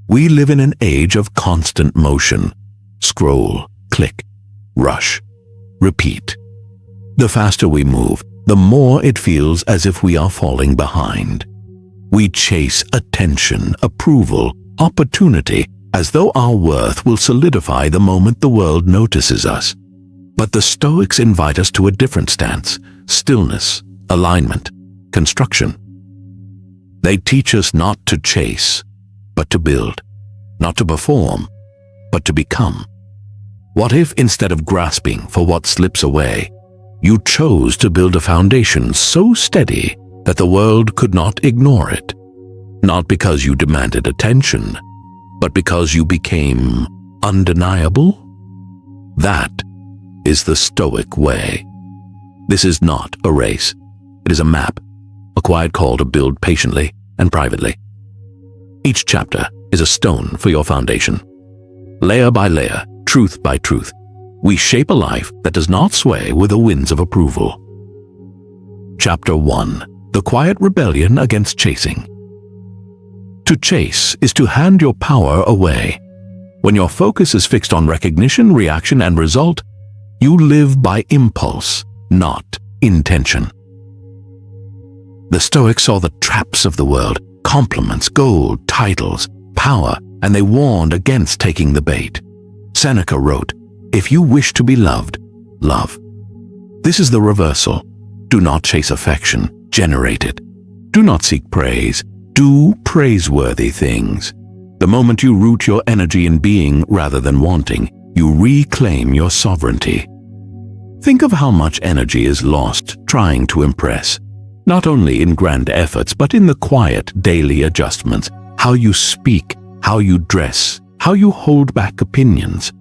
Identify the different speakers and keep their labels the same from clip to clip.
Speaker 1: We live in an age of constant motion. Scroll, click, rush, repeat. The faster we move, the more it feels as if we are falling behind. We chase attention, approval, opportunity, as though our worth will solidify the moment the world notices us. But the Stoics invite us to a different stance: stillness, alignment, construction. They teach us not to chase, but to build, not to perform, but to become. What if, instead of grasping for what slips away, you chose to build a foundation so steady that the world could not ignore it? Not because you demanded attention, but because you became undeniable? That is the Stoic way. This is not a race. It is a map, a quiet call to build patiently and privately. Each chapter is a stone for your foundation. Layer by layer, truth by truth, we shape a life that does not sway with the winds of approval. Chapter 1. The Quiet Rebellion Against Chasing. To chase is to hand your power away. When your focus is fixed on recognition, reaction, and result, you live by impulse, not intention. The Stoics saw the traps of the world: compliments, gold, titles, power, and they warned against taking the bait. Seneca wrote, "If you wish to be loved, love." This is the reversal. Do not chase affection, generate it. Do not seek praise, do praiseworthy things. The moment you root your energy in being rather than wanting, you reclaim your sovereignty. Think of how much energy is lost trying to impress, not only in grand efforts but in the quiet daily adjustments: how you speak, how you dress, how you hold back opinions.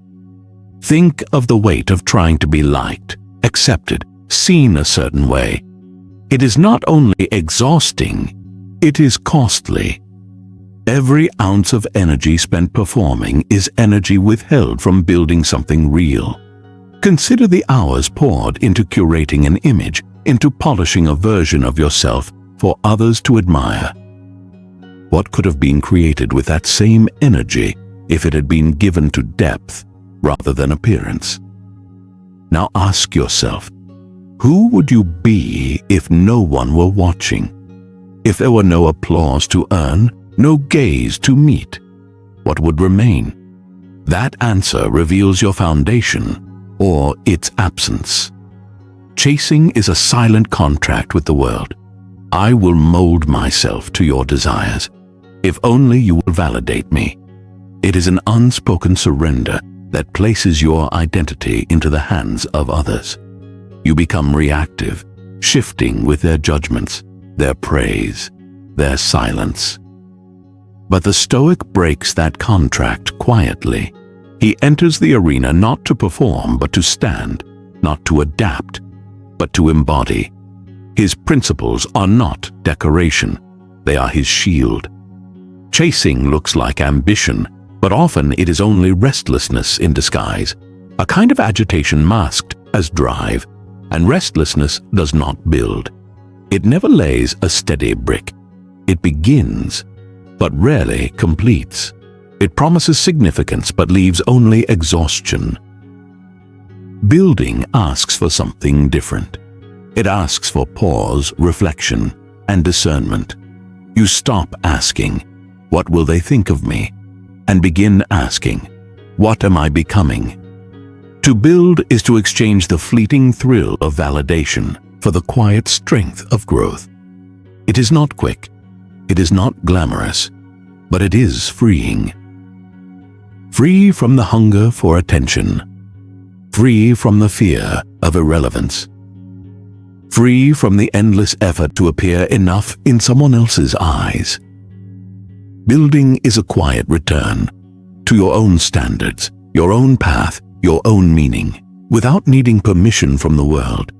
Speaker 1: Think of the weight of trying to be liked, accepted, seen a certain way. It is not only exhausting, it is costly. Every ounce of energy spent performing is energy withheld from building something real. Consider the hours poured into curating an image, into polishing a version of yourself for others to admire. What could have been created with that same energy if it had been given to depth rather than appearance? Now ask yourself, who would you be if no one were watching? If there were no applause to earn, no gaze to meet, what would remain? That answer reveals your foundation or its absence. Chasing is a silent contract with the world. I will mold myself to your desires, if only you will validate me. It is an unspoken surrender that places your identity into the hands of others. You become reactive, shifting with their judgments, their praise, their silence. But the Stoic breaks that contract quietly. He enters the arena not to perform but to stand, not to adapt, but to embody. His principles are not decoration, they are his shield. Chasing looks like ambition, but often it is only restlessness in disguise, a kind of agitation masked as drive, and restlessness does not build. It never lays a steady brick. It begins, but rarely completes. It promises significance but leaves only exhaustion. Building asks for something different. It asks for pause, reflection, and discernment. You stop asking, "What will they think of me?" and begin asking, "What am I becoming?" To build is to exchange the fleeting thrill of validation for the quiet strength of growth. It is not quick, it is not glamorous, but it is freeing. Free from the hunger for attention, free from the fear of irrelevance, free from the endless effort to appear enough in someone else's eyes. Building is a quiet return to your own standards, your own path, your own meaning, without needing permission from the world.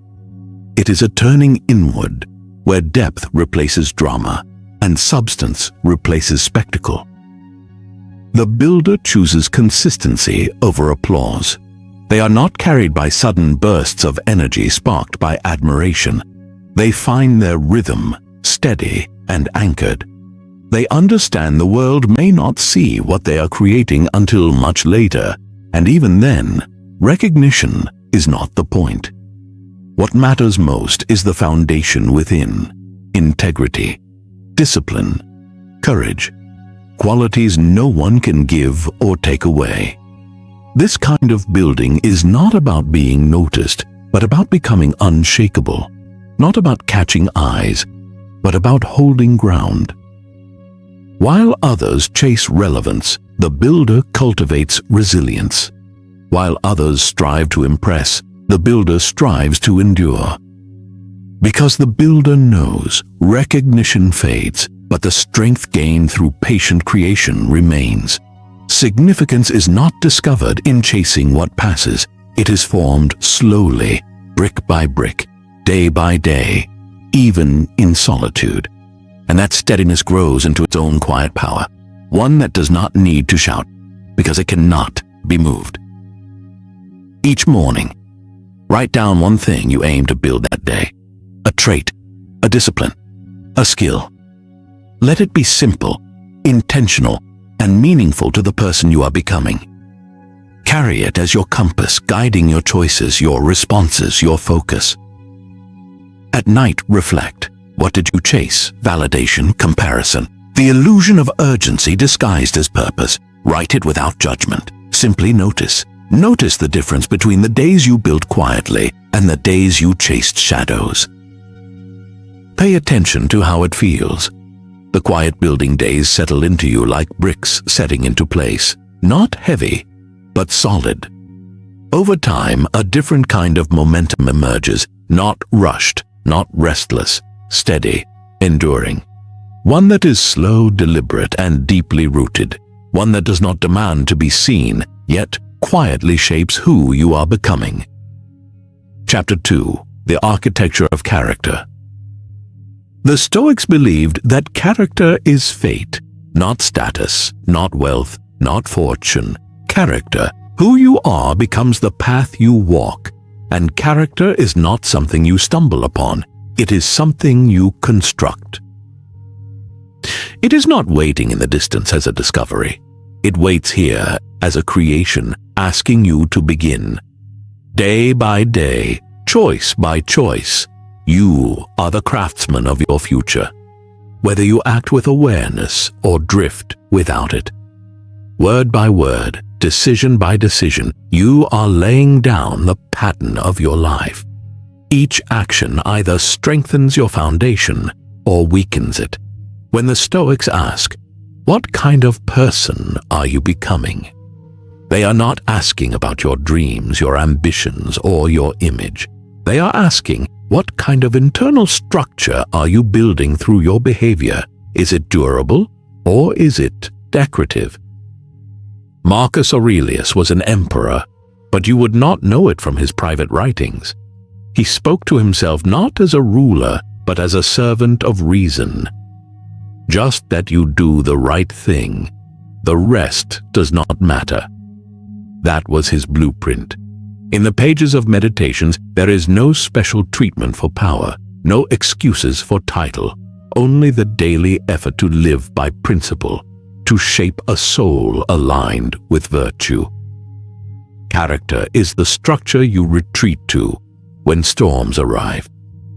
Speaker 1: It is a turning inward, where depth replaces drama and substance replaces spectacle. The builder chooses consistency over applause. They are not carried by sudden bursts of energy sparked by admiration. They find their rhythm, steady and anchored. They understand the world may not see what they are creating until much later, and even then, recognition is not the point. What matters most is the foundation within: integrity, discipline, courage, qualities no one can give or take away. This kind of building is not about being noticed, but about becoming unshakable, not about catching eyes, but about holding ground. While others chase relevance, the builder cultivates resilience. While others strive to impress, the builder strives to endure. Because the builder knows recognition fades, but the strength gained through patient creation remains. Significance is not discovered in chasing what passes. It is formed slowly, brick by brick, day by day, even in solitude. And that steadiness grows into its own quiet power, one that does not need to shout, because it cannot be moved. Each morning, write down one thing you aim to build that day: a trait, a discipline, a skill. Let it be simple, intentional, and meaningful to the person you are becoming. Carry it as your compass, guiding your choices, your responses, your focus. At night, reflect. What did you chase? Validation, comparison, the illusion of urgency disguised as purpose. Write it without judgment. Simply notice. Notice the difference between the days you built quietly and the days you chased shadows. Pay attention to how it feels. The quiet building days settle into you like bricks setting into place, not heavy, but solid. Over time, a different kind of momentum emerges, not rushed, not restless, steady, enduring. One that is slow, deliberate, and deeply rooted. One that does not demand to be seen, yet quietly shapes who you are becoming. Chapter 2. The Architecture of Character. The Stoics believed that character is fate, not status, not wealth, not fortune. Character, who you are, becomes the path you walk, and character is not something you stumble upon. It is something you construct. It is not waiting in the distance as a discovery. It waits here as a creation, asking you to begin. Day by day, choice by choice, you are the craftsman of your future, whether you act with awareness or drift without it. Word by word, decision by decision, you are laying down the pattern of your life. Each action either strengthens your foundation or weakens it. When the Stoics ask, "What kind of person are you becoming?" they are not asking about your dreams, your ambitions, or your image. They are asking, what kind of internal structure are you building through your behavior? Is it durable or is it decorative? Marcus Aurelius was an emperor, but you would not know it from his private writings. He spoke to himself not as a ruler, but as a servant of reason. Just that you do the right thing, the rest does not matter. That was his blueprint. In the pages of Meditations, there is no special treatment for power, no excuses for title, only the daily effort to live by principle, to shape a soul aligned with virtue. Character is the structure you retreat to when storms arrive.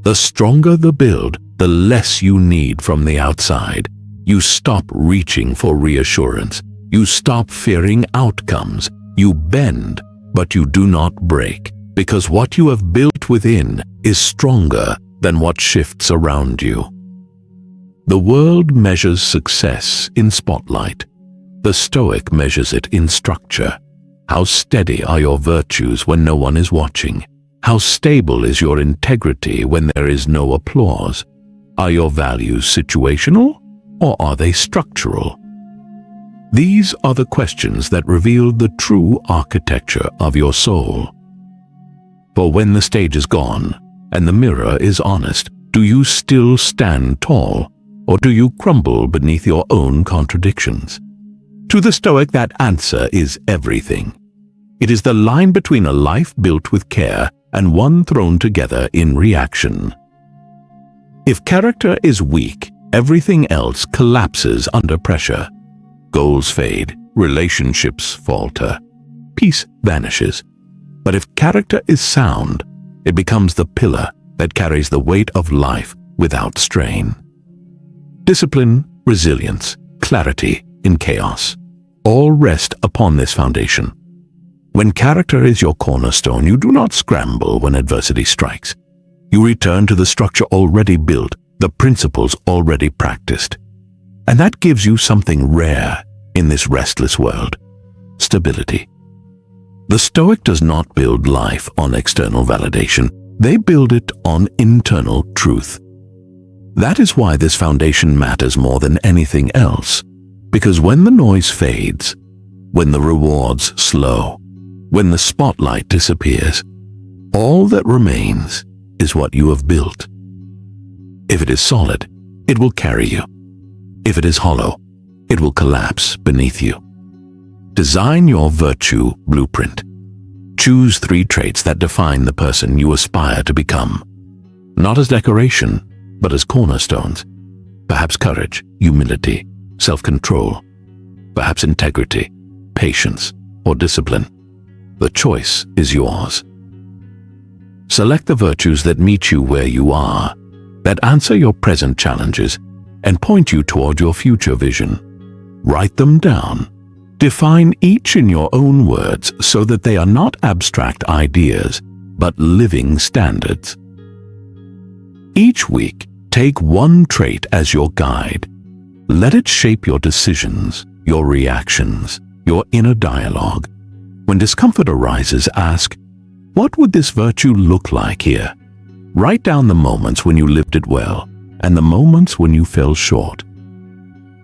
Speaker 1: The stronger the build, the less you need from the outside. You stop reaching for reassurance. You stop fearing outcomes. You bend, but you do not break, because what you have built within is stronger than what shifts around you. The world measures success in spotlight. The Stoic measures it in structure. How steady are your virtues when no one is watching? How stable is your integrity when there is no applause? Are your values situational or are they structural? These are the questions that reveal the true architecture of your soul. For when the stage is gone and the mirror is honest, do you still stand tall or do you crumble beneath your own contradictions? To the Stoic, that answer is everything. It is the line between a life built with care and one thrown together in reaction. If character is weak, Everything else collapses under pressure. Goals fade, relationships falter, peace vanishes. But if character is sound, it becomes the pillar that carries the weight of life without strain. Discipline, resilience, clarity in chaos, all rest upon this foundation. When character is your cornerstone, you do not scramble when adversity strikes. You return to the structure already built, the principles already practiced. And that gives you something rare in this restless world: stability. The Stoic does not build life on external validation. They build it on internal truth. That is why this foundation matters more than anything else, because when the noise fades, when the rewards slow, when the spotlight disappears, all that remains is what you have built. If it is solid, it will carry you. If it is hollow, it will collapse beneath you. Design your virtue blueprint. Choose 3 traits that define the person you aspire to become, not as decoration, but as cornerstones. Perhaps courage, humility, self-control, perhaps integrity, patience, or discipline. The choice is yours. Select the virtues that meet you where you are, that answer your present challenges, and point you toward your future vision. Write them down. Define each in your own words so that they are not abstract ideas, but living standards. Each week, take one trait as your guide. Let it shape your decisions, your reactions, your inner dialogue. When discomfort arises, ask, what would this virtue look like here? Write down the moments when you lived it well and the moments when you fell short.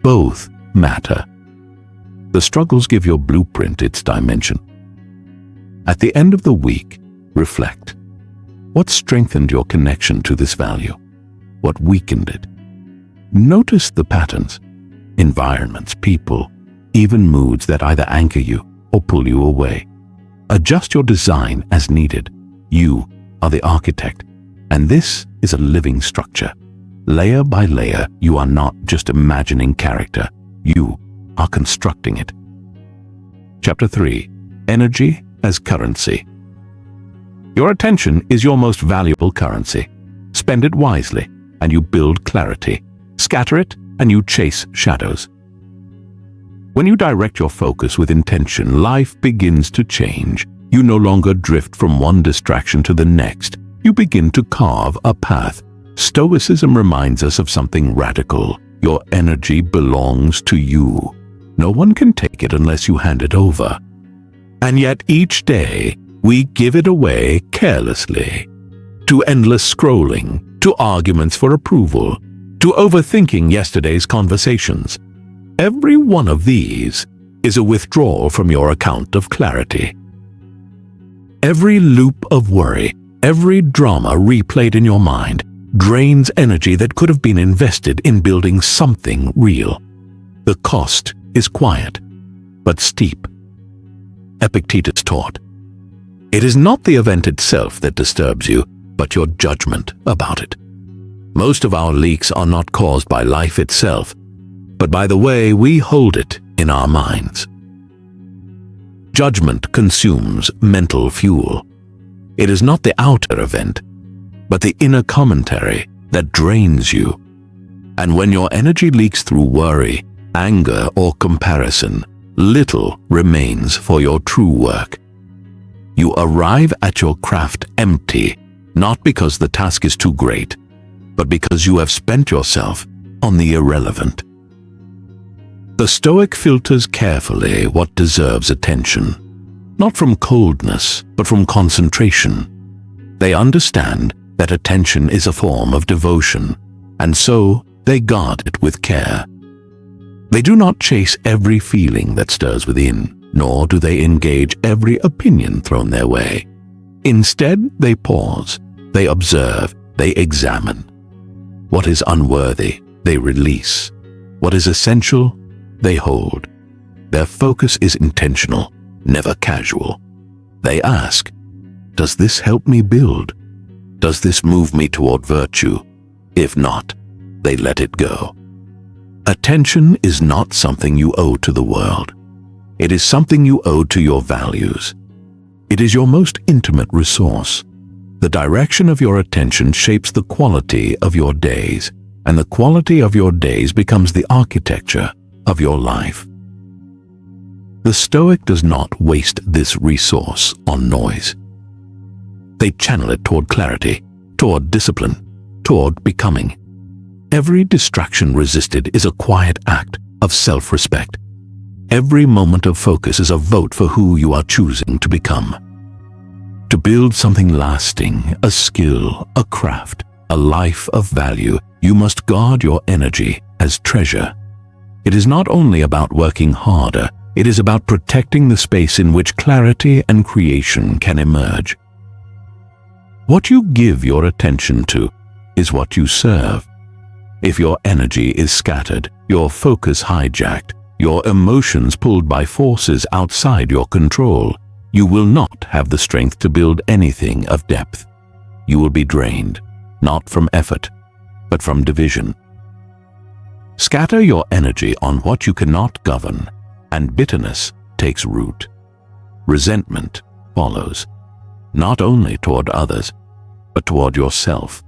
Speaker 1: Both matter. The struggles give your blueprint its dimension. At the end of the week, reflect. What strengthened your connection to this value? What weakened it? Notice the patterns, environments, people, even moods that either anchor you or pull you away. Adjust your design as needed. You are the architect, and this is a living structure. Layer by layer, you are not just imagining character, you are constructing it. Chapter 3. Energy as Currency. Your attention is your most valuable currency. Spend it wisely, and you build clarity. Scatter it, and you chase shadows. When you direct your focus with intention, life begins to change. You no longer drift from one distraction to the next. You begin to carve a path. Stoicism reminds us of something radical. Your energy belongs to you. No one can take it unless you hand it over. And yet each day, we give it away carelessly. To endless scrolling, to arguments for approval, to overthinking yesterday's conversations. Every one of these is a withdrawal from your account of clarity. Every loop of worry, every drama replayed in your mind, drains energy that could have been invested in building something real. The cost is quiet, but steep. Epictetus taught, "It is not the event itself that disturbs you, but your judgment about it." Most of our leaks are not caused by life itself, but by the way we hold it in our minds. Judgment consumes mental fuel. It is not the outer event, but the inner commentary that drains you. And when your energy leaks through worry, anger, or comparison, little remains for your true work. You arrive at your craft empty, not because the task is too great, but because you have spent yourself on the irrelevant. The Stoic filters carefully what deserves attention, not from coldness, but from concentration. They understand that attention is a form of devotion, and so they guard it with care. They do not chase every feeling that stirs within, nor do they engage every opinion thrown their way. Instead, they pause, they observe, they examine. What is unworthy, they release. What is essential, they hold. Their focus is intentional, never casual. They ask, does this help me build? Does this move me toward virtue? If not, they let it go. Attention is not something you owe to the world. It is something you owe to your values. It is your most intimate resource. The direction of your attention shapes the quality of your days, and the quality of your days becomes the architecture of your life. The Stoic does not waste this resource on noise. They channel it toward clarity, toward discipline, toward becoming. Every distraction resisted is a quiet act of self-respect. Every moment of focus is a vote for who you are choosing to become. To build something lasting, a skill, a craft, a life of value, you must guard your energy as treasure. It is not only about working harder, it is about protecting the space in which clarity and creation can emerge. What you give your attention to is what you serve. If your energy is scattered, your focus hijacked, your emotions pulled by forces outside your control, you will not have the strength to build anything of depth. You will be drained, not from effort, but from division. Scatter your energy on what you cannot govern, and bitterness takes root. Resentment follows, not only toward others, but toward yourself,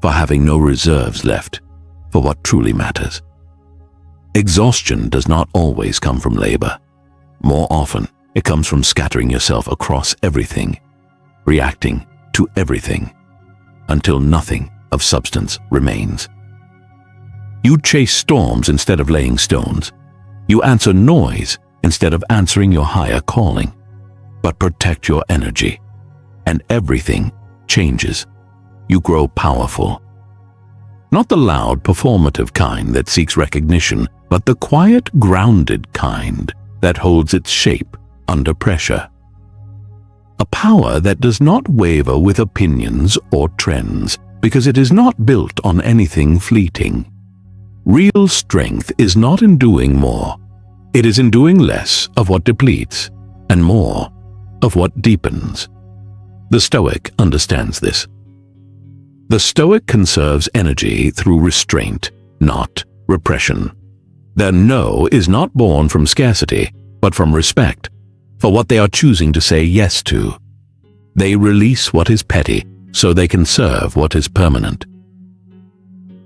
Speaker 1: for having no reserves left for what truly matters. Exhaustion does not always come from labor. More often, it comes from scattering yourself across everything, reacting to everything, until nothing of substance remains. You chase storms instead of laying stones. You answer noise instead of answering your higher calling. But protect your energy, and everything changes. You grow powerful. Not the loud, performative kind that seeks recognition, but the quiet, grounded kind that holds its shape under pressure. A power that does not waver with opinions or trends, because it is not built on anything fleeting. Real strength is not in doing more. It is in doing less of what depletes and more of what deepens. The Stoic understands this. The Stoic conserves energy through restraint, not repression. Their no is not born from scarcity, but from respect for what they are choosing to say yes to. They release what is petty so they can serve what is permanent.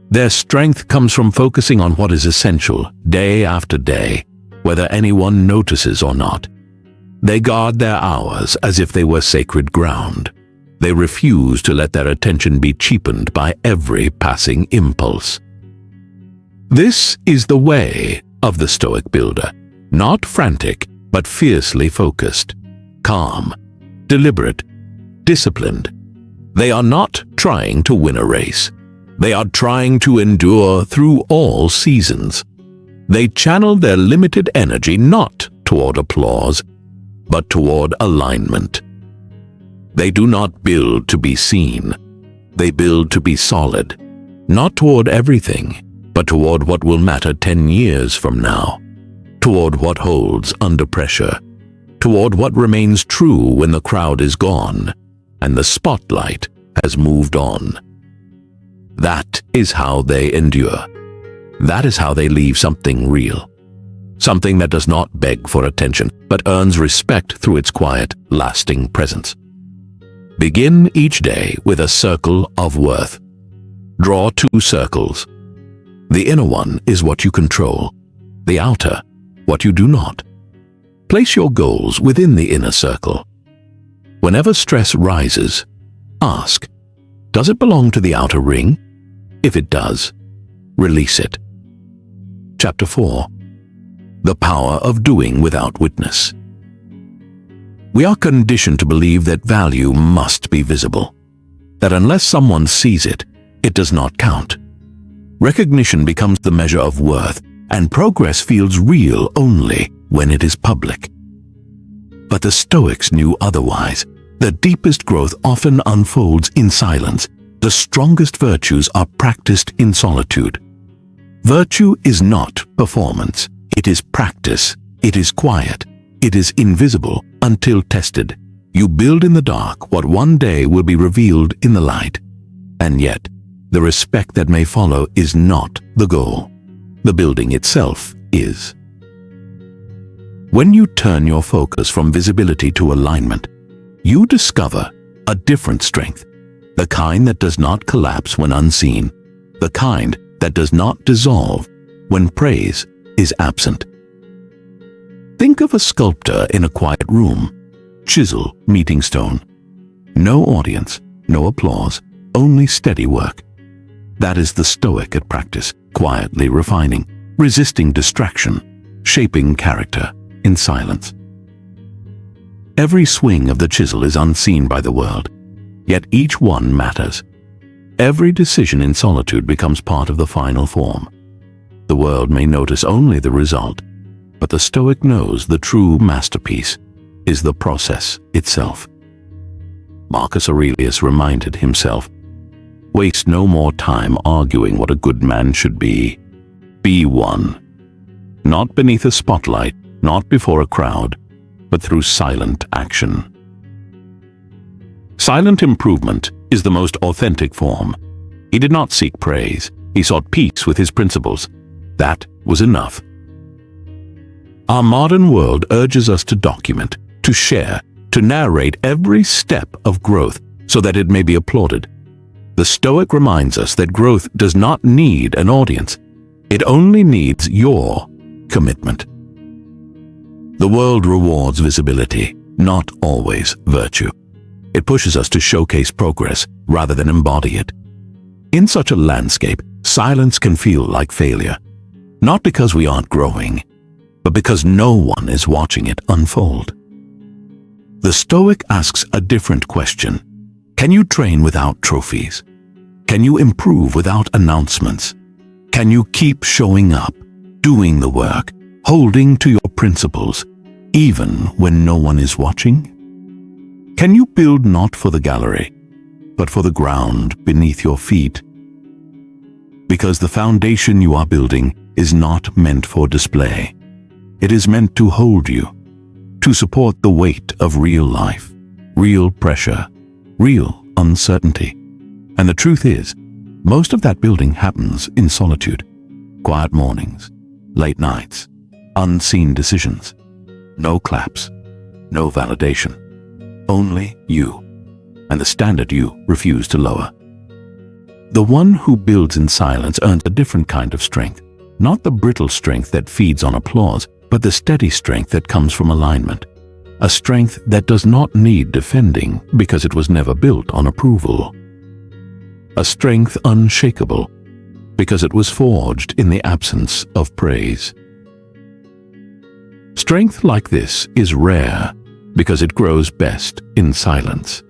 Speaker 1: Their strength comes from focusing on what is essential day after day, whether anyone notices or not. They guard their hours as if they were sacred ground. They refuse to let their attention be cheapened by every passing impulse. This is the way of the Stoic builder, not frantic, but fiercely focused, calm, deliberate, disciplined. They are not trying to win a race. They are trying to endure through all seasons. They channel their limited energy not toward applause, but toward alignment. They do not build to be seen. They build to be solid, not toward everything, but toward what will matter 10 years from now, toward what holds under pressure, toward what remains true when the crowd is gone and the spotlight has moved on. That is how they endure. That is how they leave something real, something that does not beg for attention, but earns respect through its quiet, lasting presence. Begin each day with a circle of worth. Draw 2 circles. The inner one is what you control, the outer, what you do not. Place your goals within the inner circle. Whenever stress rises, ask, does it belong to the outer ring? If it does, release it. Chapter 4. The Power of Doing Without Witness. We are conditioned to believe that value must be visible, that unless someone sees it, it does not count. Recognition becomes the measure of worth, and progress feels real only when it is public. But the Stoics knew otherwise. The deepest growth often unfolds in silence. The strongest virtues are practiced in solitude. Virtue is not performance. It is practice. It is quiet. It is invisible until tested. You build in the dark what one day will be revealed in the light. And yet, The respect that may follow is not the goal. The building itself is. When you turn your focus from visibility to alignment, you discover a different strength, the kind that does not collapse when unseen, the kind that does not dissolve when praise is absent. Think of a sculptor in a quiet room, chisel meeting stone. No audience, no applause, only steady work. That is the Stoic at practice, quietly refining, resisting distraction, shaping character in silence. Every swing of the chisel is unseen by the world, yet each one matters. Every decision in solitude becomes part of the final form. The world may notice only the result, but the Stoic knows the true masterpiece is the process itself. Marcus Aurelius reminded himself, "Waste no more time arguing what a good man should be. Be one. Not beneath a spotlight, not before a crowd, but through silent action." Silent improvement is the most authentic form. He did not seek praise. He sought peace with his principles. That was enough. Our modern world urges us to document, to share, to narrate every step of growth so that it may be applauded. The Stoic reminds us that growth does not need an audience. It only needs your commitment. The world rewards visibility, not always virtue. It pushes us to showcase progress rather than embody it. In such a landscape, silence can feel like failure, not because we aren't growing, but because no one is watching it unfold. The Stoic asks a different question. Can you train without trophies? Can you improve without announcements? Can you keep showing up, doing the work, holding to your principles, even when no one is watching? Can you build not for the gallery, but for the ground beneath your feet? Because the foundation you are building is not meant for display. It is meant to hold you, to support the weight of real life, real pressure, real uncertainty. And the truth is, most of that building happens in solitude. Quiet mornings, late nights, unseen decisions. No claps, no validation. Only you, and the standard you refuse to lower. The one who builds in silence earns a different kind of strength, not the brittle strength that feeds on applause, but the steady strength that comes from alignment. A strength that does not need defending because it was never built on approval. A strength unshakable because it was forged in the absence of praise. Strength like this is rare because it grows best in silence.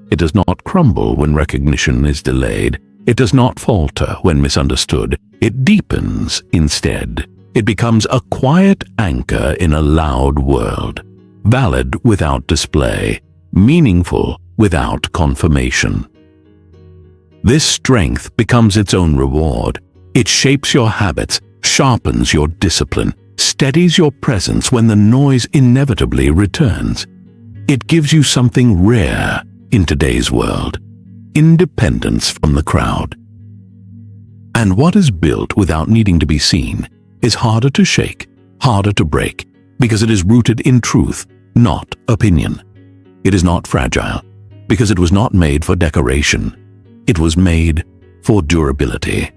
Speaker 1: It does not crumble when recognition is delayed. It does not falter when misunderstood. It deepens instead. It becomes a quiet anchor in a loud world, valid without display, meaningful without confirmation. This strength becomes its own reward. It shapes your habits, sharpens your discipline, steadies your presence when the noise inevitably returns. It gives you something rare in today's world: independence from the crowd. And what is built without needing to be seen is harder to shake, harder to break, because it is rooted in truth, not opinion. It is not fragile, because it was not made for decoration. It was made for durability.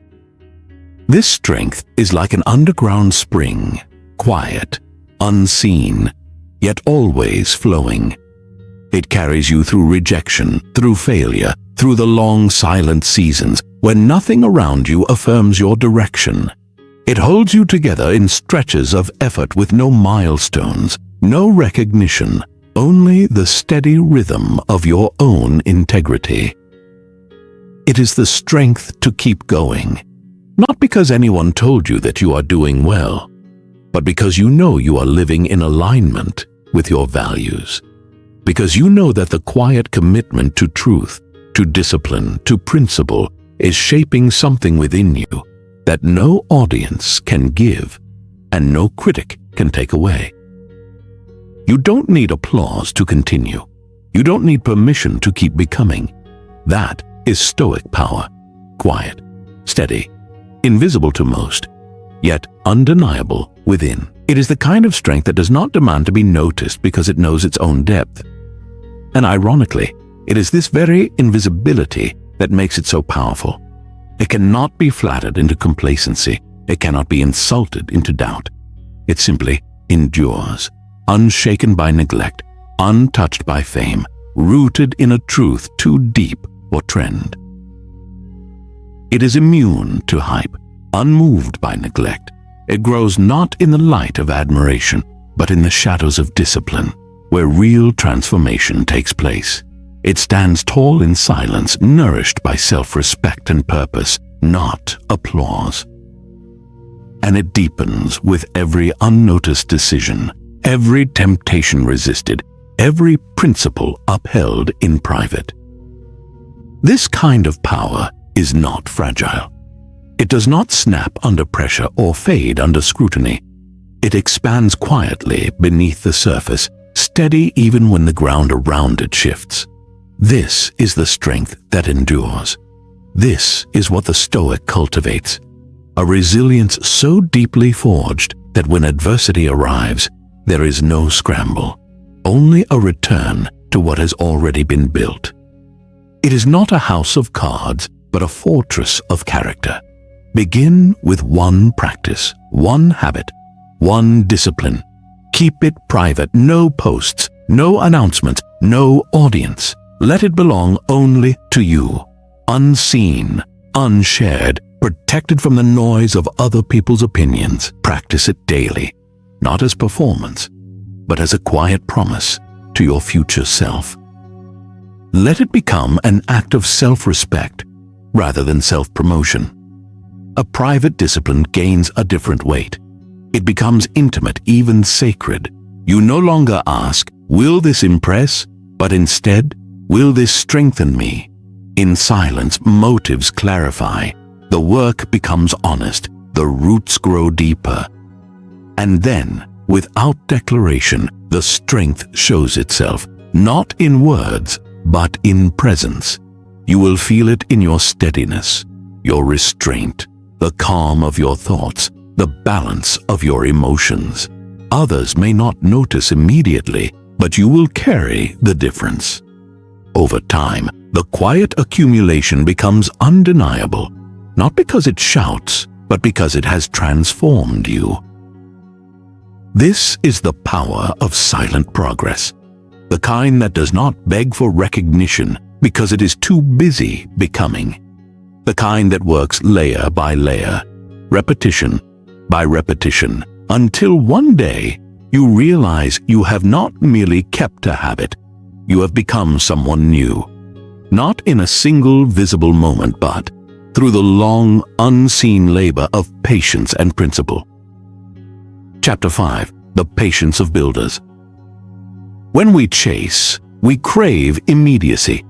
Speaker 1: This strength is like an underground spring, quiet, unseen, yet always flowing. It carries you through rejection, through failure, through the long silent seasons when nothing around you affirms your direction. It holds you together in stretches of effort with no milestones, no recognition, only the steady rhythm of your own integrity. It is the strength to keep going, not because anyone told you that you are doing well, but because you know you are living in alignment with your values. Because you know that the quiet commitment to truth, to discipline, to principle is shaping something within you that no audience can give and no critic can take away. You don't need applause to continue. You don't need permission to keep becoming. That is Stoic power, quiet, steady, invisible to most, yet undeniable within. It is the kind of strength that does not demand to be noticed because it knows its own depth. And ironically, it is this very invisibility that makes it so powerful. It cannot be flattered into complacency. It cannot be insulted into doubt. It simply endures, unshaken by neglect, untouched by fame, rooted in a truth too deep for trend. It is immune to hype, unmoved by neglect. It grows not in the light of admiration, but in the shadows of discipline, where real transformation takes place. It stands tall in silence, nourished by self-respect and purpose, not applause. And it deepens with every unnoticed decision, every temptation resisted, every principle upheld in private. This kind of power is not fragile. It does not snap under pressure or fade under scrutiny. It expands quietly beneath the surface, steady even when the ground around it shifts. This is the strength that endures. This is what the Stoic cultivates, a resilience so deeply forged that when adversity arrives, there is no scramble, only a return to what has already been built. It is not a house of cards, but a fortress of character. Begin with one practice, one habit, one discipline. Keep it private, no posts, no announcements, no audience. Let it belong only to you, unseen, unshared, protected from the noise of other people's opinions. Practice it daily, not as performance, but as a quiet promise to your future self. Let it become an act of self-respect rather than self-promotion. A private discipline gains a different weight. It becomes intimate, even sacred. You no longer ask, will this impress? But instead, will this strengthen me? In silence, motives clarify. The work becomes honest. The roots grow deeper. And then, without declaration, the strength shows itself, not in words, but in presence. You will feel it in your steadiness, your restraint, the calm of your thoughts, the balance of your emotions. Others may not notice immediately, but you will carry the difference. Over time, the quiet accumulation becomes undeniable, not because it shouts, but because it has transformed you. This is the power of silent progress, the kind that does not beg for recognition because it is too busy becoming, the kind that works layer by layer, repetition by repetition, until one day you realize you have not merely kept a habit, you have become someone new, not in a single visible moment, but through the long, unseen labor of patience and principle. Chapter 5. The Patience of Builders. When we chase, we crave immediacy.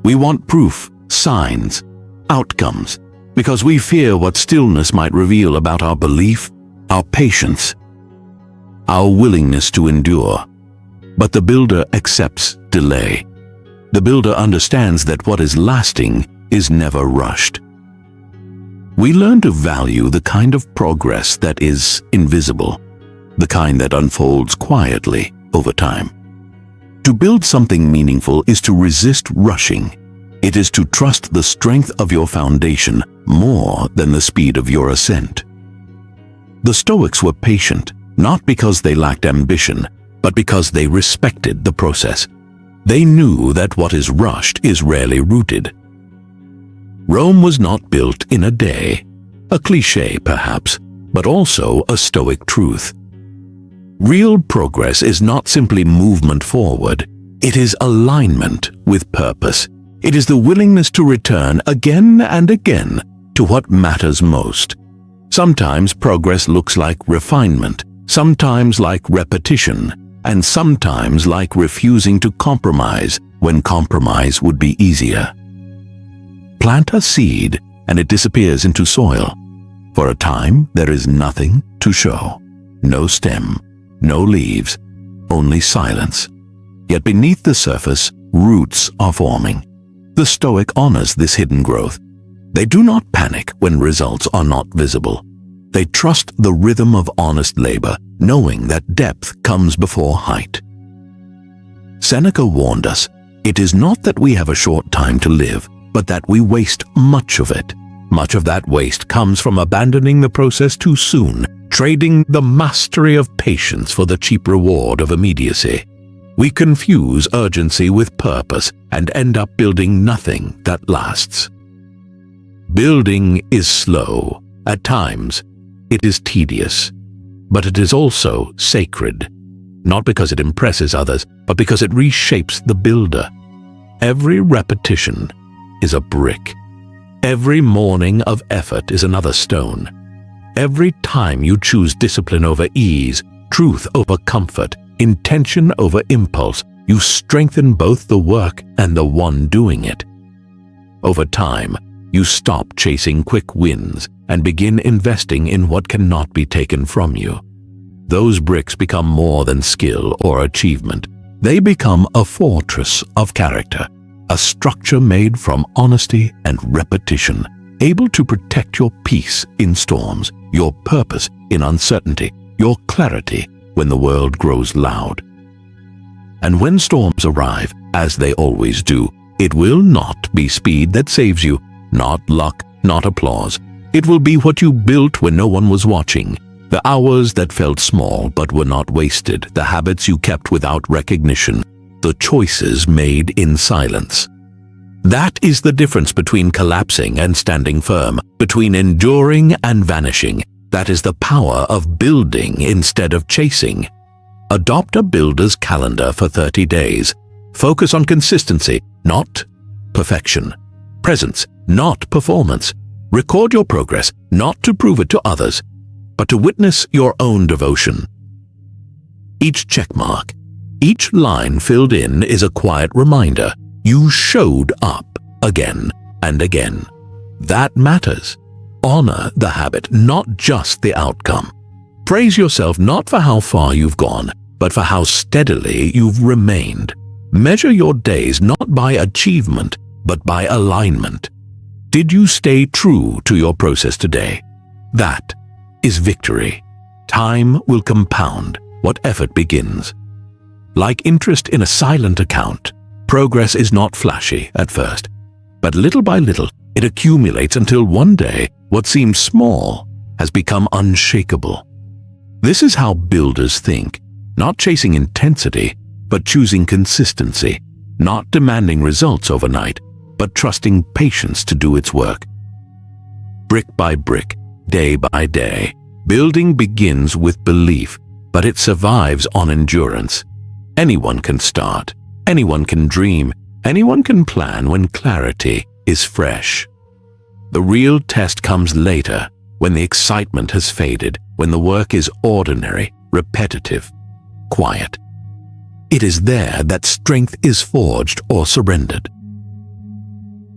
Speaker 1: We want proof, signs, outcomes, because we fear what stillness might reveal about our belief, our patience, our willingness to endure. But the builder accepts delay. The builder understands that what is lasting is never rushed. We learn to value the kind of progress that is invisible, the kind that unfolds quietly over time. To build something meaningful is to resist rushing. It is to trust the strength of your foundation more than the speed of your ascent. The Stoics were patient, not because they lacked ambition, but because they respected the process. They knew that what is rushed is rarely rooted. Rome was not built in a day, a cliché perhaps, but also a Stoic truth. Real progress is not simply movement forward, it is alignment with purpose. It is the willingness to return again and again to what matters most. Sometimes progress looks like refinement, sometimes like repetition, and sometimes like refusing to compromise when compromise would be easier. Plant a seed and it disappears into soil. For a time, there is nothing to show. No stem, no leaves, only silence. Yet beneath the surface, roots are forming. The Stoic honors this hidden growth. They do not panic when results are not visible. They trust the rhythm of honest labor, knowing that depth comes before height. Seneca warned us, "It is not that we have a short time to live, but that we waste much of it. Much of that waste comes from abandoning the process too soon, trading the mastery of patience for the cheap reward of immediacy. We confuse urgency with purpose and end up building nothing that lasts." Building is slow. At times, it is tedious, but it is also sacred, not because it impresses others, but because it reshapes the builder. Every repetition is a brick. Every morning of effort is another stone. Every time you choose discipline over ease, truth over comfort, intention over impulse, you strengthen both the work and the one doing it. Over time, you stop chasing quick wins and begin investing in what cannot be taken from you. Those bricks become more than skill or achievement. They become a fortress of character, a structure made from honesty and repetition, able to protect your peace in storms, your purpose in uncertainty, your clarity when the world grows loud. And when storms arrive, as they always do, it will not be speed that saves you, not luck, not applause. It will be what you built when no one was watching, the hours that felt small but were not wasted, the habits you kept without recognition, the choices made in silence. That is the difference between collapsing and standing firm, between enduring and vanishing. That is the power of building instead of chasing. Adopt a builder's calendar for 30 days. Focus on consistency, not perfection. Presence, not performance. Record your progress, not to prove it to others, but to witness your own devotion. Each checkmark, each line filled in is a quiet reminder you showed up again and again. That matters. Honor the habit, not just the outcome. Praise yourself not for how far you've gone, but for how steadily you've remained. Measure your days not by achievement, but by alignment. Did you stay true to your process today? That is victory. Time will compound what effort begins. Like interest in a silent account, progress is not flashy at first, but little by little it accumulates until one day what seemed small has become unshakable. This is how builders think, not chasing intensity, but choosing consistency, not demanding results overnight, but trusting patience to do its work. Brick by brick, day by day, building begins with belief, but it survives on endurance. Anyone can start, anyone can dream, anyone can plan when clarity is fresh. The real test comes later, when the excitement has faded, when the work is ordinary, repetitive, quiet. It is there that strength is forged or surrendered.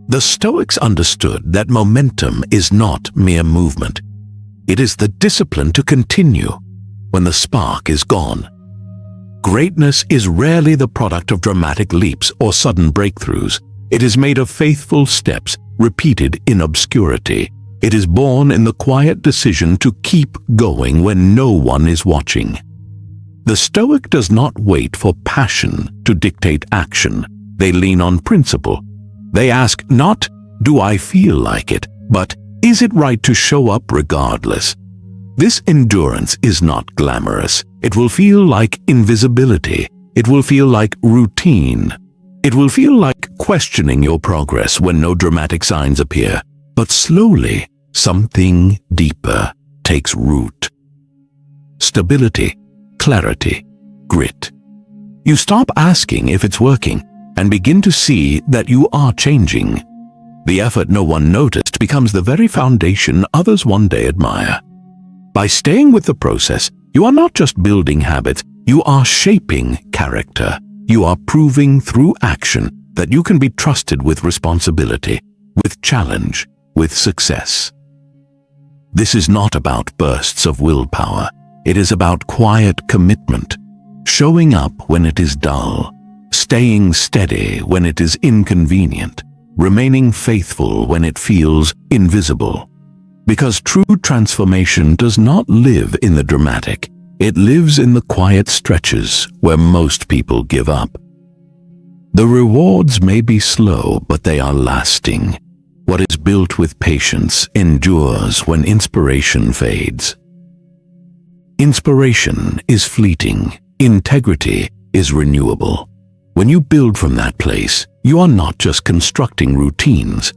Speaker 1: The Stoics understood that momentum is not mere movement. It is the discipline to continue when the spark is gone. Greatness is rarely the product of dramatic leaps or sudden breakthroughs. It is made of faithful steps, repeated in obscurity. It is born in the quiet decision to keep going when no one is watching. The Stoic does not wait for passion to dictate action. They lean on principle. They ask not, "Do I feel like it?" but "Is it right to show up regardless?" This endurance is not glamorous. It will feel like invisibility. It will feel like routine. It will feel like questioning your progress when no dramatic signs appear. But slowly, something deeper takes root. Stability, clarity, grit. You stop asking if it's working and begin to see that you are changing. The effort no one noticed becomes the very foundation others one day admire. By staying with the process, you are not just building habits, you are shaping character. You are proving through action that you can be trusted with responsibility, with challenge, with success. This is not about bursts of willpower. It is about quiet commitment, showing up when it is dull, staying steady when it is inconvenient, remaining faithful when it feels invisible. Because true transformation does not live in the dramatic. It lives in the quiet stretches where most people give up. The rewards may be slow, but they are lasting. What is built with patience endures when inspiration fades. Inspiration is fleeting. Integrity is renewable. When you build from that place, you are not just constructing routines.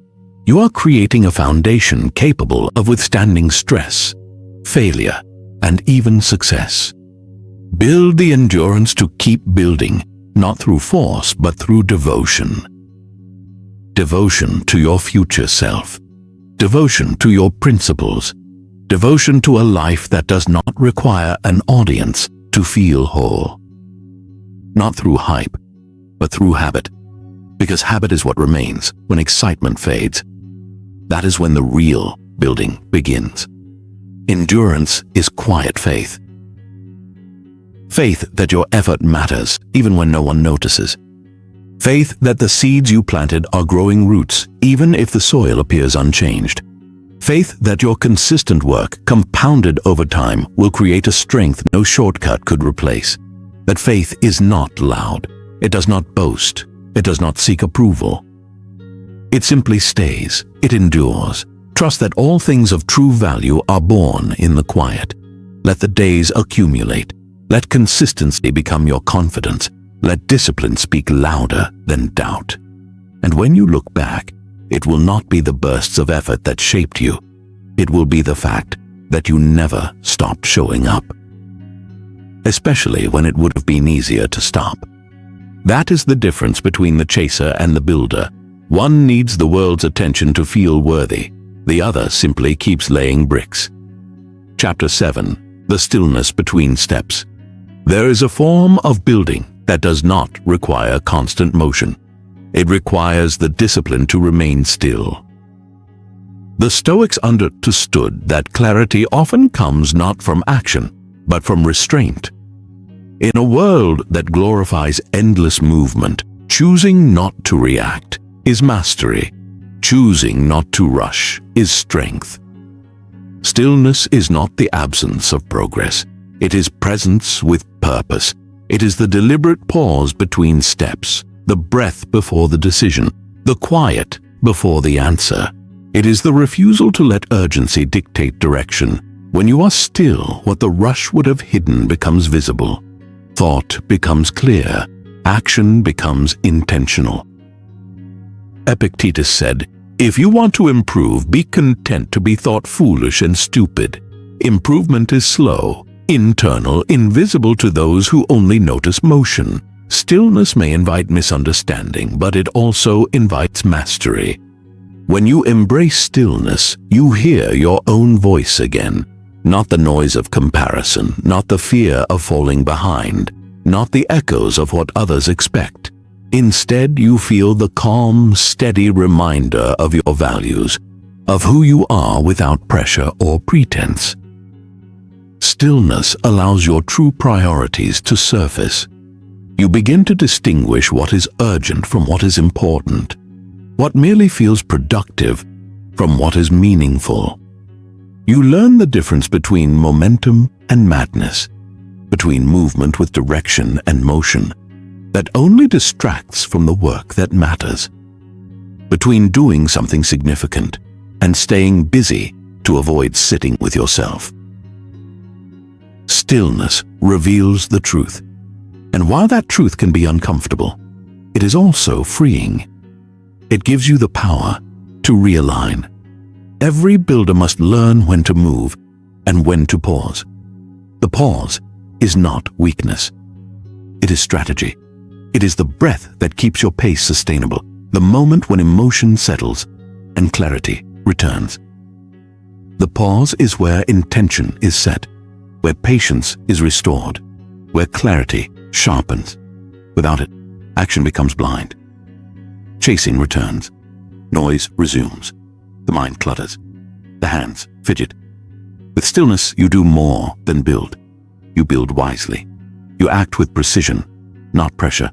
Speaker 1: You are creating a foundation capable of withstanding stress, failure, and even success. Build the endurance to keep building, not through force, but through devotion. Devotion to your future self. Devotion to your principles. Devotion to a life that does not require an audience to feel whole. Not through hype, but through habit. Because habit is what remains when excitement fades. That is when the real building begins. Endurance is quiet faith. Faith that your effort matters even when no one notices. Faith that the seeds you planted are growing roots even if the soil appears unchanged. Faith that your consistent work, compounded over time, will create a strength no shortcut could replace. That faith is not loud. It does not boast. It does not seek approval. It simply stays. It endures. Trust that all things of true value are born in the quiet. Let the days accumulate. Let consistency become your confidence. Let discipline speak louder than doubt. And when you look back, it will not be the bursts of effort that shaped you. It will be the fact that you never stopped showing up. Especially when it would have been easier to stop. That is the difference between the chaser and the builder. One needs the world's attention to feel worthy. The other simply keeps laying bricks. Chapter 7. The stillness between steps. There is a form of building that does not require constant motion. It requires the discipline to remain still. The Stoics understood that clarity often comes not from action, but from restraint. In a world that glorifies endless movement, choosing not to react is mastery. Choosing not to rush is strength. Stillness is not the absence of progress. It is presence with purpose. It is the deliberate pause between steps, the breath before the decision, the quiet before the answer. It is the refusal to let urgency dictate direction. When you are still, what the rush would have hidden becomes visible. Thought becomes clear. Action becomes intentional. Epictetus said, "If you want to improve, be content to be thought foolish and stupid. Improvement is slow, internal, invisible to those who only notice motion. Stillness may invite misunderstanding, but it also invites mastery. When you embrace stillness, you hear your own voice again. Not the noise of comparison, not the fear of falling behind, not the echoes of what others expect. Instead, you feel the calm, steady reminder of your values, of who you are without pressure or pretense. Stillness allows your true priorities to surface. You begin to distinguish what is urgent from what is important, what merely feels productive from what is meaningful. You learn the difference between momentum and madness, between movement with direction and motion that only distracts from the work that matters, between doing something significant and staying busy to avoid sitting with yourself. Stillness reveals the truth, and while that truth can be uncomfortable, it is also freeing. It gives you the power to realign. Every builder must learn when to move and when to pause. The pause is not weakness. It is strategy. It is the breath that keeps your pace sustainable, the moment when emotion settles and clarity returns. The pause is where intention is set, where patience is restored, where clarity sharpens. Without it, action becomes blind. Chasing returns. Noise resumes. The mind clutters. The hands fidget. With stillness, you do more than build. You build wisely. You act with precision, not pressure.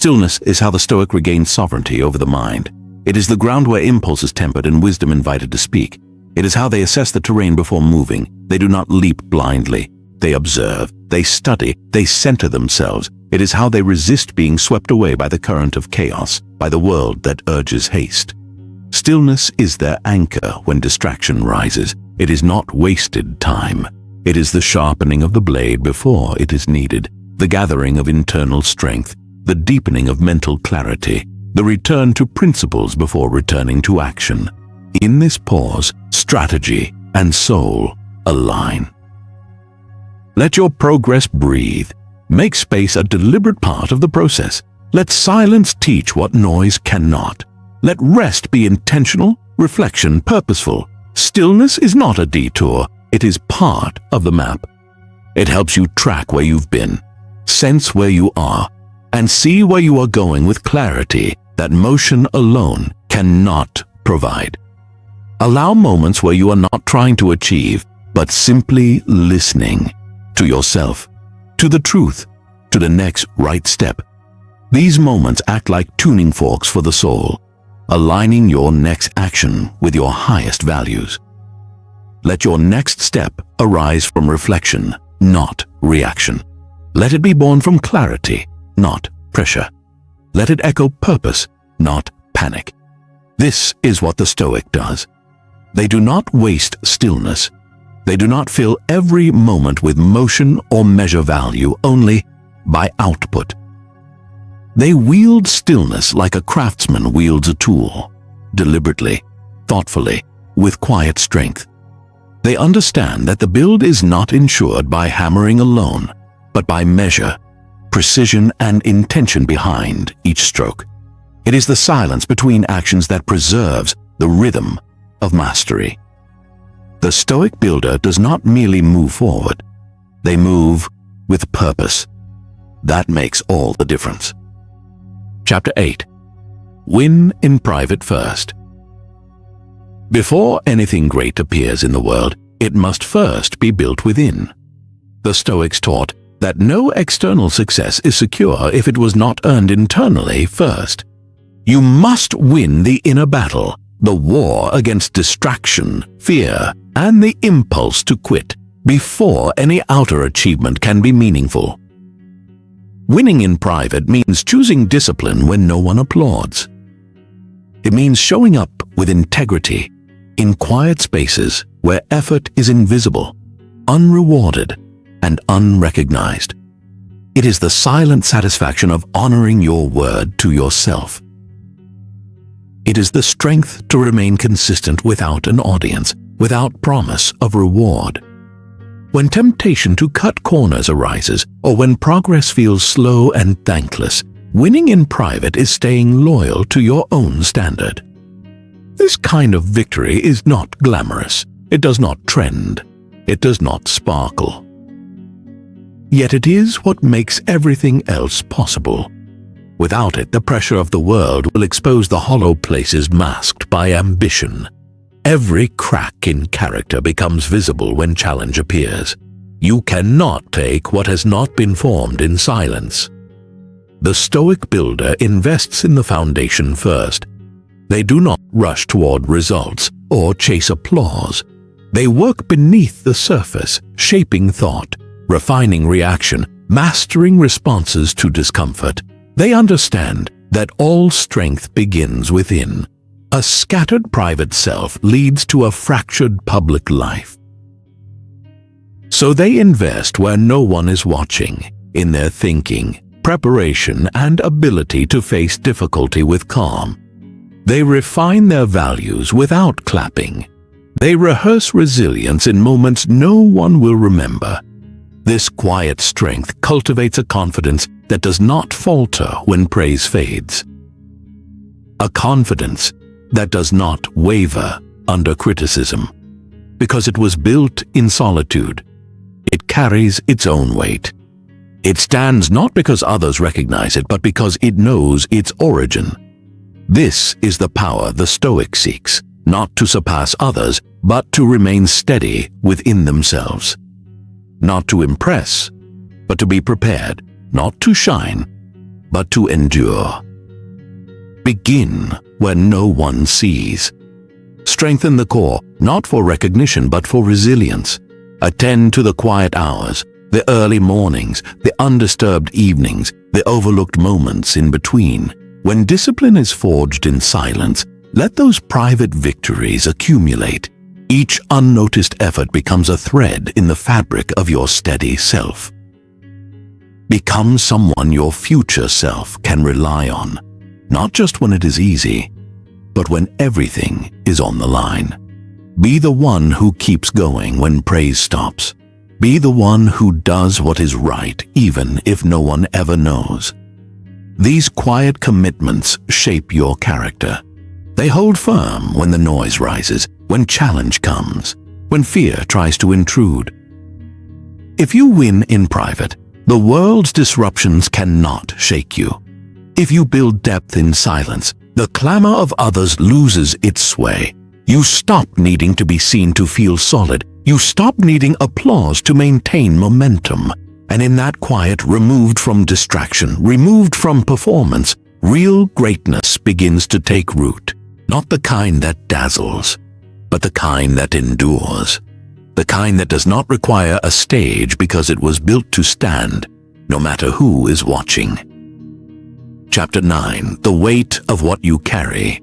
Speaker 1: Stillness is how the Stoic regains sovereignty over the mind. It is the ground where impulse is tempered and wisdom invited to speak. It is how they assess the terrain before moving. They do not leap blindly. They observe, they study, they center themselves. It is how they resist being swept away by the current of chaos, by the world that urges haste. Stillness is their anchor when distraction rises. It is not wasted time. It is the sharpening of the blade before it is needed, the gathering of internal strength, the deepening of mental clarity, the return to principles before returning to action. In this pause, strategy and soul align. Let your progress breathe. Make space a deliberate part of the process. Let silence teach what noise cannot. Let rest be intentional, reflection purposeful. Stillness is not a detour, it is part of the map. It helps you track where you've been, sense where you are, and see where you are going with clarity that motion alone cannot provide. Allow moments where you are not trying to achieve, but simply listening to yourself, to the truth, to the next right step. These moments act like tuning forks for the soul, aligning your next action with your highest values. Let your next step arise from reflection, not reaction. Let it be born from clarity, not pressure. Let it echo purpose, not panic. This is what the Stoic does. They do not waste stillness. They do not fill every moment with motion or measure value only by output. They wield stillness like a craftsman wields a tool, deliberately, thoughtfully, with quiet strength. They understand that the build is not ensured by hammering alone, but by measure, precision, and intention behind each stroke. It is the silence between actions that preserves the rhythm of mastery. The Stoic builder does not merely move forward. They move with purpose. That makes all the difference. Chapter 8. Win in private first. Before anything great appears in the world, it must first be built within. The Stoics taught that no external success is secure if it was not earned internally first. You must win the inner battle, the war against distraction, fear, and the impulse to quit, before any outer achievement can be meaningful. Winning in private means choosing discipline when no one applauds. It means showing up with integrity in quiet spaces where effort is invisible, unrewarded, and unrecognized. It is the silent satisfaction of honoring your word to yourself. It is the strength to remain consistent without an audience, without promise of reward. When temptation to cut corners arises, or when progress feels slow and thankless, winning in private is staying loyal to your own standard. This kind of victory is not glamorous. It does not trend. It does not sparkle. Yet it is what makes everything else possible. Without it, the pressure of the world will expose the hollow places masked by ambition. Every crack in character becomes visible when challenge appears. You cannot take what has not been formed in silence. The Stoic builder invests in the foundation first. They do not rush toward results or chase applause. They work beneath the surface, shaping thought, refining reaction, mastering responses to discomfort. They understand that all strength begins within. A scattered private self leads to a fractured public life. So they invest where no one is watching, in their thinking, preparation, and ability to face difficulty with calm. They refine their values without clapping. They rehearse resilience in moments no one will remember. This quiet strength cultivates a confidence that does not falter when praise fades. A confidence that does not waver under criticism. Because it was built in solitude, it carries its own weight. It stands not because others recognize it, but because it knows its origin. This is the power the Stoic seeks, not to surpass others, but to remain steady within themselves. Not to impress, but to be prepared, not to shine, but to endure. Begin where no one sees. Strengthen the core, not for recognition but for resilience. Attend to the quiet hours, the early mornings, the undisturbed evenings, the overlooked moments in between. When discipline is forged in silence, let those private victories accumulate. Each unnoticed effort becomes a thread in the fabric of your steady self. Become someone your future self can rely on, not just when it is easy, but when everything is on the line. Be the one who keeps going when praise stops. Be the one who does what is right even if no one ever knows. These quiet commitments shape your character. They hold firm when the noise rises, when challenge comes, when fear tries to intrude. If you win in private, the world's disruptions cannot shake you. If you build depth in silence, the clamor of others loses its sway. You stop needing to be seen to feel solid. You stop needing applause to maintain momentum. And in that quiet, removed from distraction, removed from performance, real greatness begins to take root. Not the kind that dazzles, but the kind that endures. The kind that does not require a stage because it was built to stand, no matter who is watching. Chapter 9. The weight of what you carry.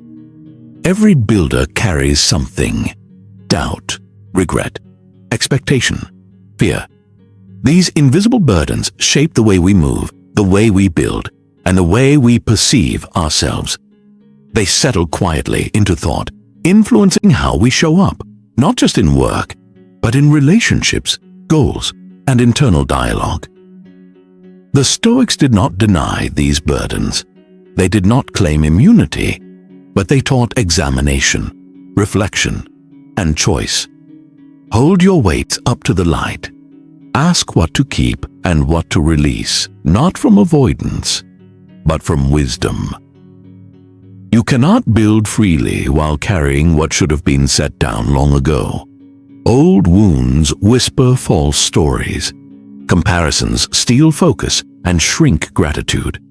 Speaker 1: Every builder carries something: doubt, regret, expectation, fear. These invisible burdens shape the way we move, the way we build, and the way we perceive ourselves. They settle quietly into thought, influencing how we show up, not just in work, but in relationships, goals, and internal dialogue. The Stoics did not deny these burdens. They did not claim immunity, but they taught examination, reflection, and choice. Hold your weights up to the light. Ask what to keep and what to release, not from avoidance, but from wisdom. You cannot build freely while carrying what should have been set down long ago. Old wounds whisper false stories. Comparisons steal focus and shrink gratitude.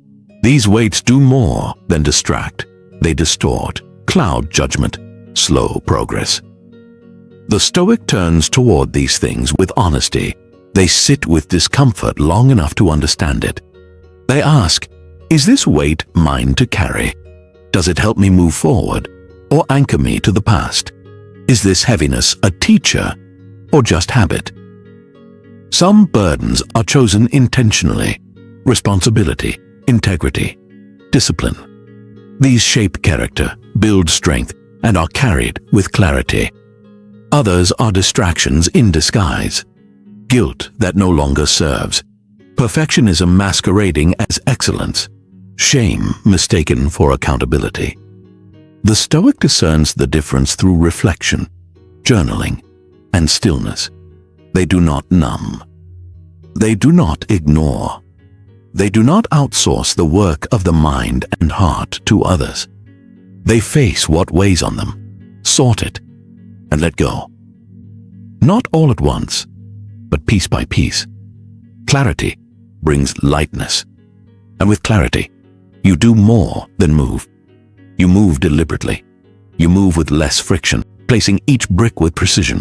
Speaker 1: These weights do more than distract. They distort, cloud judgment, slow progress. The Stoic turns toward these things with honesty. They sit with discomfort long enough to understand it. They ask, is this weight mine to carry? Does it help me move forward or anchor me to the past? Is this heaviness a teacher or just habit? Some burdens are chosen intentionally: responsibility, integrity, discipline. These shape character, build strength, and are carried with clarity. Others are distractions in disguise: guilt that no longer serves, perfectionism masquerading as excellence, shame mistaken for accountability. The Stoic discerns the difference through reflection, journaling, and stillness. They do not numb. They do not ignore. They do not outsource the work of the mind and heart to others. They face what weighs on them, sort it, and let go. Not all at once, but piece by piece. Clarity brings lightness. And with clarity, you do more than move. You move deliberately. You move with less friction, placing each brick with precision.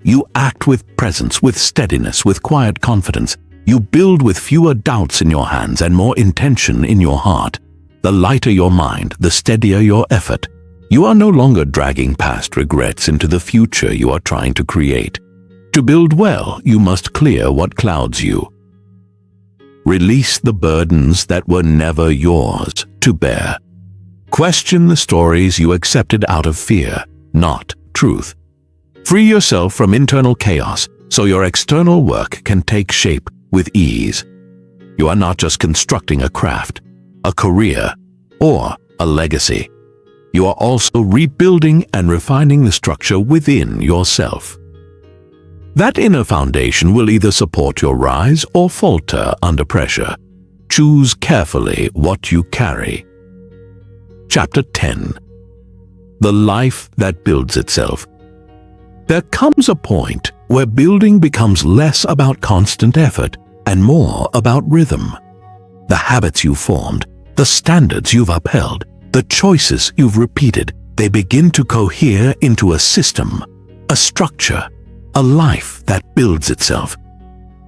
Speaker 1: You act with presence, with steadiness, with quiet confidence. You build with fewer doubts in your hands and more intention in your heart. The lighter your mind, the steadier your effort. You are no longer dragging past regrets into the future you are trying to create. To build well, you must clear what clouds you. Release the burdens that were never yours to bear. Question the stories you accepted out of fear, not truth. Free yourself from internal chaos so your external work can take shape with ease. You are not just constructing a craft, a career, or a legacy. You are also rebuilding and refining the structure within yourself. That inner foundation will either support your rise or falter under pressure. Choose carefully what you carry. Chapter 10. The life that builds itself. There comes a point where building becomes less about constant effort and more about rhythm. The habits you formed, the standards you've upheld, the choices you've repeated, they begin to cohere into a system, a structure, a life that builds itself.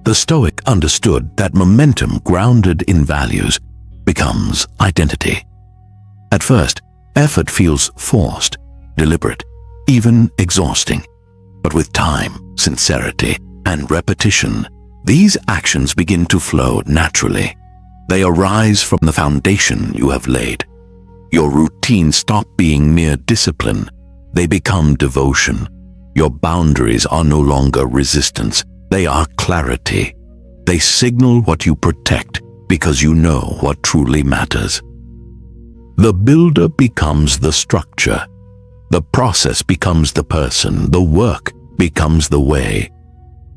Speaker 1: The Stoic understood that momentum grounded in values becomes identity. At first, effort feels forced, deliberate, even exhausting. But with time, sincerity, and repetition, these actions begin to flow naturally. They arise from the foundation you have laid. Your routines stop being mere discipline. They become devotion. Your boundaries are no longer resistance. They are clarity. They signal what you protect because you know what truly matters. The builder becomes the structure. The process becomes the person. The work becomes the way.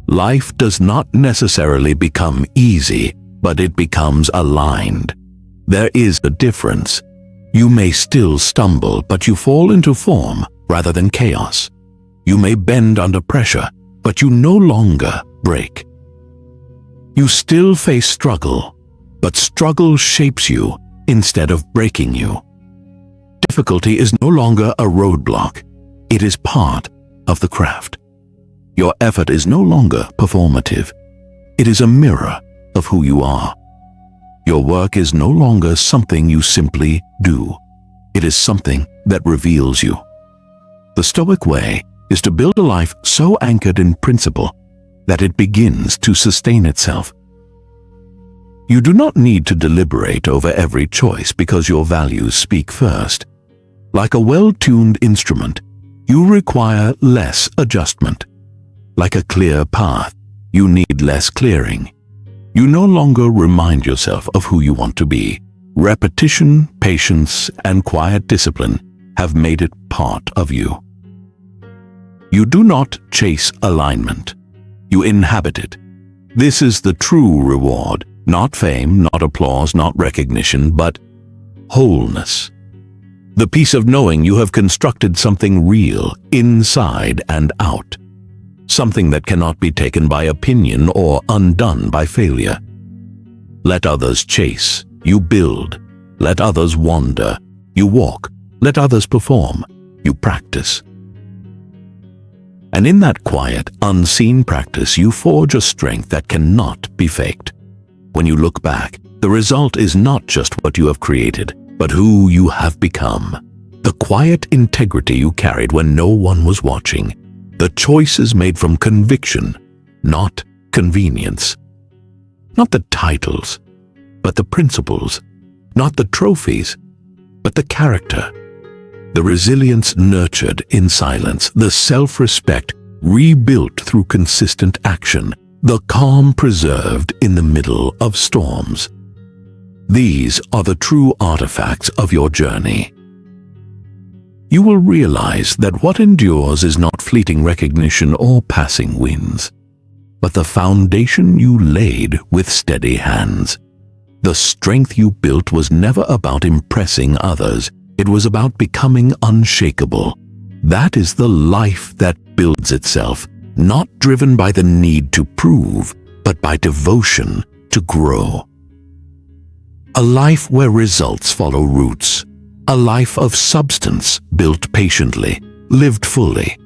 Speaker 1: Life does not necessarily become easy, but it becomes aligned. There is a difference. You may still stumble, but you fall into form rather than chaos. You may bend under pressure, but you no longer break. You still face struggle, but struggle shapes you instead of breaking you. Difficulty is no longer a roadblock. It is part of the craft. Your effort is no longer performative. It is a mirror of who you are. Your work is no longer something you simply do. It is something that reveals you. The Stoic way is to build a life so anchored in principle that it begins to sustain itself. You do not need to deliberate over every choice because your values speak first. Like a well-tuned instrument, you require less adjustment. Like a clear path, you need less clearing. You no longer remind yourself of who you want to be. Repetition, patience, and quiet discipline have made it part of you. You do not chase alignment. You inhabit it. This is the true reward, not fame, not applause, not recognition, but wholeness. The peace of knowing you have constructed something real, inside and out. Something that cannot be taken by opinion or undone by failure. Let others chase, you build. Let others wander, you walk. Let others perform, you practice. And in that quiet, unseen practice, you forge a strength that cannot be faked. When you look back, the result is not just what you have created, but who you have become. The quiet integrity you carried when no one was watching. The choices made from conviction, not convenience. Not the titles, but the principles. Not the trophies, but the character. The resilience nurtured in silence. The self-respect rebuilt through consistent action. The calm preserved in the middle of storms. These are the true artifacts of your journey. You will realize that what endures is not fleeting recognition or passing winds, but the foundation you laid with steady hands. The strength you built was never about impressing others. It was about becoming unshakable. That is the life that builds itself, not driven by the need to prove, but by devotion to grow. A life where results follow roots. A life of substance built patiently, lived fully.